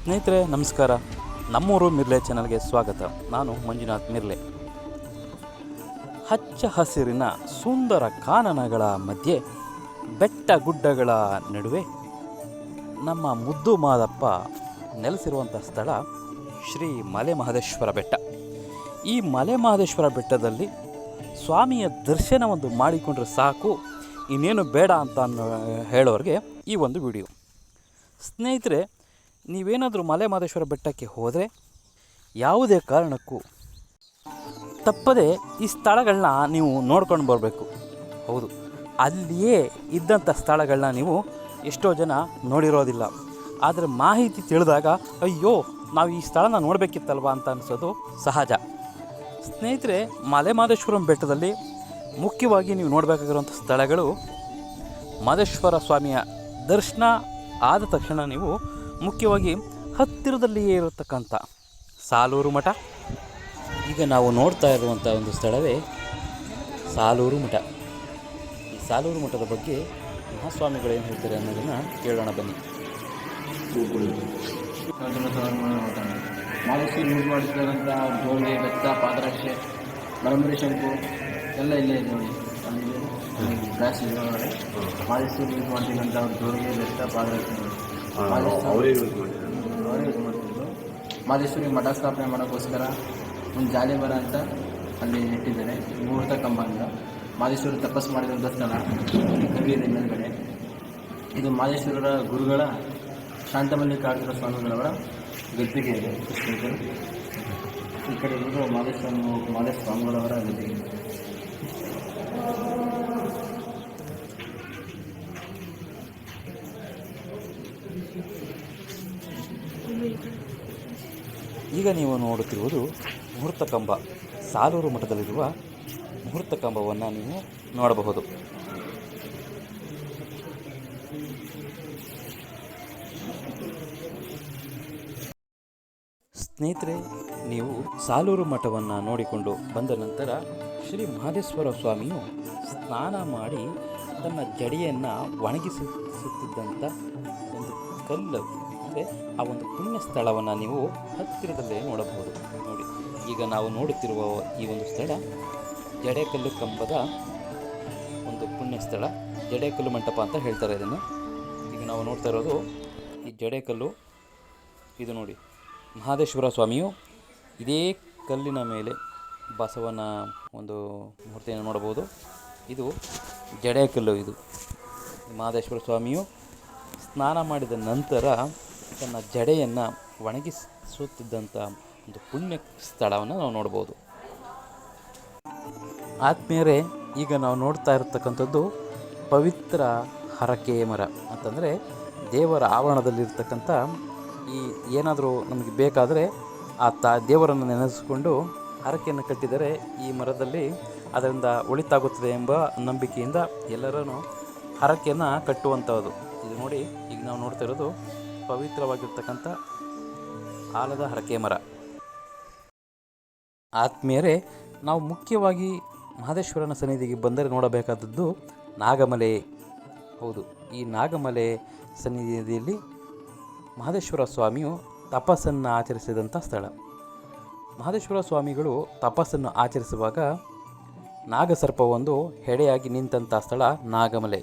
ಸ್ನೇಹಿತರೆ ನಮಸ್ಕಾರ. ನಮ್ಮೂರು ಮಿರ್ಲೆ ಚಾನಲ್ಗೆ ಸ್ವಾಗತ. ನಾನು ಮಂಜುನಾಥ್ ಮಿರ್ಲೆ. ಹಚ್ಚ ಹಸಿರಿನ ಸುಂದರ ಕಾನನಗಳ ಮಧ್ಯೆ ಬೆಟ್ಟ ಗುಡ್ಡಗಳ ನಡುವೆ ನಮ್ಮ ಮುದ್ದು ಮಾದಪ್ಪ ನೆಲೆಸಿರುವಂಥ ಸ್ಥಳ ಶ್ರೀ ಮಲೆ ಮಹದೇಶ್ವರ ಬೆಟ್ಟ. ಈ ಮಲೆ ಮಹದೇಶ್ವರ ಬೆಟ್ಟದಲ್ಲಿ ಸ್ವಾಮಿಯ ದರ್ಶನವೊಂದು ಮಾಡಿಕೊಂಡ್ರೆ ಸಾಕು, ಇನ್ನೇನು ಬೇಡ ಅಂತ ಹೇಳೋರಿಗೆ ಈ ಒಂದು ವಿಡಿಯೋ. ಸ್ನೇಹಿತರೆ, ನೀವೇನಾದರೂ ಮಲೆ ಮಹದೇಶ್ವರ ಬೆಟ್ಟಕ್ಕೆ ಹೋದರೆ ಯಾವುದೇ ಕಾರಣಕ್ಕೂ ತಪ್ಪದೆ ಈ ಸ್ಥಳಗಳನ್ನ ನೀವು ನೋಡ್ಕೊಂಡು ಬರಬೇಕು. ಹೌದು, ಅಲ್ಲಿಯೇ ಇದ್ದಂಥ ಸ್ಥಳಗಳನ್ನ ನೀವು ಎಷ್ಟೋ ಜನ ನೋಡಿರೋದಿಲ್ಲ. ಆದರೆ ಮಾಹಿತಿ ತಿಳಿದಾಗ ಅಯ್ಯೋ ನಾವು ಈ ಸ್ಥಳನ ನೋಡಬೇಕಿತ್ತಲ್ವ ಅಂತ ಅನಿಸೋದು ಸಹಜ. ಸ್ನೇಹಿತರೆ, ಮಲೆ ಮಹದೇಶ್ವರಂ ಬೆಟ್ಟದಲ್ಲಿ ಮುಖ್ಯವಾಗಿ ನೀವು ನೋಡಬೇಕಾಗಿರುವಂಥ ಸ್ಥಳಗಳು, ಮಹದೇಶ್ವರ ಸ್ವಾಮಿಯ ದರ್ಶನ ಆದ ತಕ್ಷಣ ನೀವು ಮುಖ್ಯವಾಗಿ ಹತ್ತಿರದಲ್ಲಿಯೇ ಇರತಕ್ಕಂಥ ಸಾಲೂರು ಮಠ. ಈಗ ನಾವು ನೋಡ್ತಾ ಇರುವಂಥ ಒಂದು ಸ್ಥಳವೇ ಸಾಲೂರು ಮಠ. ಈ ಸಾಲೂರು ಮಠದ ಬಗ್ಗೆ ಮಹಾಸ್ವಾಮಿಗಳು ಏನು ಹೇಳ್ತಾರೆ ಅನ್ನೋದನ್ನು ಕೇಳೋಣ ಬನ್ನಿ. ಮಾದೇಶ್ವರ ಯೂಸ್ ಮಾಡಿರ್ತಕ್ಕಂಥ ಜೋಳಿಗೆ, ಬೆತ್ತ, ಪಾದರಕ್ಷೆ, ಮರಂಬರಿ ಶಂಕು ಎಲ್ಲ ಇಲ್ಲೇ ಇದೆ ನೋಡಿ. ಅಲ್ಲಿ ಗ್ಲಾಸ್ ಇದೆ ನೋಡಿ. ಮಾದೇಶ್ವರ ಯೂಸ್ ಮಾಡ್ತಕ್ಕಂಥ ಜೋಳಿಗೆ, ಬೆತ್ತ, ಪಾದರಕ್ಷೆ ಅವರೇ ಯೂಸ್ ಮಾಡ್ತಿದ್ರು. ಮಾದೇಶ್ವರಿ ಮಠ ಸ್ಥಾಪನೆ ಮಾಡೋಕ್ಕೋಸ್ಕರ ಒಂದು ಜಾಲಿ ಮರ ಅಂತ ಅಲ್ಲಿ ನೆಟ್ಟಿದ್ದಾರೆ. ಮುಹೂರ್ತ ಕಂಬ ಅಂತ ಮಾದೇಶ್ವರಿ ತಪಸ್ಸು ಮಾಡಿದಂಥ ಸ್ಥಳ ಕವಿಯದ ಮೇಲ್ಗಡೆ. ಇದು ಮಾದೇಶ್ವರರ ಗುರುಗಳ ಶಾಂತಮಲ್ಲಿಕಾರ್ಜುನ ಸ್ವಾಮಿಗಳವರ ಗದ್ದಿಗೆ ಇದೆ. ಈ ಕಡೆ ಇರೋದು ಮಾದೇಶ ಸ್ವಾಮಿಗಳವರ ಗದ್ದಿಗೆ. ಈಗ ನೀವು ನೋಡುತ್ತಿರುವುದು ಮುಹೂರ್ತ ಕಂಬ. ಸಾಲೂರು ಮಠದಲ್ಲಿರುವ ಮುಹೂರ್ತ ಕಂಬವನ್ನು ನೀವು ನೋಡಬಹುದು. ಸ್ನೇಹಿತರೆ, ನೀವು ಸಾಲೂರು ಮಠವನ್ನು ನೋಡಿಕೊಂಡು ಬಂದ ನಂತರ ಶ್ರೀ ಮಹದೇಶ್ವರ ಸ್ವಾಮಿಯು ಸ್ನಾನ ಮಾಡಿ ತನ್ನ ಜಡೆಯನ್ನು ಒಣಗಿಸುತ್ತಿದ್ದಂಥ ಒಂದು ಕಲ್ಲು, ಅಂದರೆ ಆ ಒಂದು ಪುಣ್ಯ ಸ್ಥಳವನ್ನು ನೀವು ಹತ್ತಿರದಲ್ಲೇ ನೋಡಬಹುದು. ನೋಡಿ, ಈಗ ನಾವು ನೋಡುತ್ತಿರುವ ಈ ಒಂದು ಸ್ಥಳ ಜಡೆಕಲ್ಲು ಕಂಬದ ಒಂದು ಪುಣ್ಯ ಸ್ಥಳ, ಜಡೆಕಲ್ಲು ಮಂಟಪ ಅಂತ ಹೇಳ್ತಾರೆ ಇದನ್ನು. ಈಗ ನಾವು ನೋಡ್ತಾ ಇರೋದು ಈ ಜಡೆಕಲ್ಲು. ಇದು ನೋಡಿ, ಮಹದೇಶ್ವರ ಸ್ವಾಮಿಯು ಇದೇ ಕಲ್ಲಿನ ಮೇಲೆ ಬಸವನ ಒಂದು ಮೂರ್ತಿಯನ್ನು ನೋಡಬಹುದು. ಇದು ಜಡೆಕಲ್ಲು. ಇದು ಮಹದೇಶ್ವರ ಸ್ವಾಮಿಯು ಸ್ನಾನ ಮಾಡಿದ ನಂತರ ತನ್ನ ಜಡೆಯನ್ನು ಒಣಗಿಸುತ್ತಿದ್ದಂಥ ಒಂದು ಪುಣ್ಯ ಸ್ಥಳವನ್ನು ನಾವು ನೋಡ್ಬೋದು. ಆತ್ಮೀಯರೇ, ಈಗ ನಾವು ನೋಡ್ತಾ ಇರತಕ್ಕಂಥದ್ದು ಪವಿತ್ರ ಹರಕೆ ಮರ ಅಂತಂದರೆ ದೇವರ ಆವರಣದಲ್ಲಿರ್ತಕ್ಕಂಥ ಈ ಏನಾದರೂ ನಮಗೆ ಬೇಕಾದರೆ ಆ ದೇವರನ್ನು ನೆನೆಸಿಕೊಂಡು ಹರಕೆಯನ್ನು ಕಟ್ಟಿದರೆ ಈ ಮರದಲ್ಲಿ ಅದರಿಂದ ಒಳಿತಾಗುತ್ತದೆ ಎಂಬ ನಂಬಿಕೆಯಿಂದ ಎಲ್ಲರೂ ಹರಕೆಯನ್ನು ಕಟ್ಟುವಂಥದ್ದು. ಇದು ನೋಡಿ, ಈಗ ನಾವು ನೋಡ್ತಾ ಇರೋದು ಪವಿತ್ರವಾಗಿರ್ತಕ್ಕಂಥ ಆಲದ ಹರಕೆ ಮರ. ಆತ್ಮೀಯರೇ, ನಾವು ಮುಖ್ಯವಾಗಿ ಮಹದೇಶ್ವರನ ಸನ್ನಿಧಿಗೆ ಬಂದರೆ ನೋಡಬೇಕಾದದ್ದು ನಾಗಮಲೆ. ಹೌದು, ಈ ನಾಗಮಲೆ ಸನ್ನಿಧಿಯಲ್ಲಿ ಮಹದೇಶ್ವರ ಸ್ವಾಮಿಯು ತಪಸ್ಸನ್ನು ಆಚರಿಸಿದಂಥ ಸ್ಥಳ. ಮಹದೇಶ್ವರ ಸ್ವಾಮಿಗಳು ತಪಸ್ಸನ್ನು ಆಚರಿಸುವಾಗ ನಾಗಸರ್ಪವೊಂದು ಹೆಡೆಯಾಗಿ ನಿಂತಹ ಸ್ಥಳ ನಾಗಮಲೆ.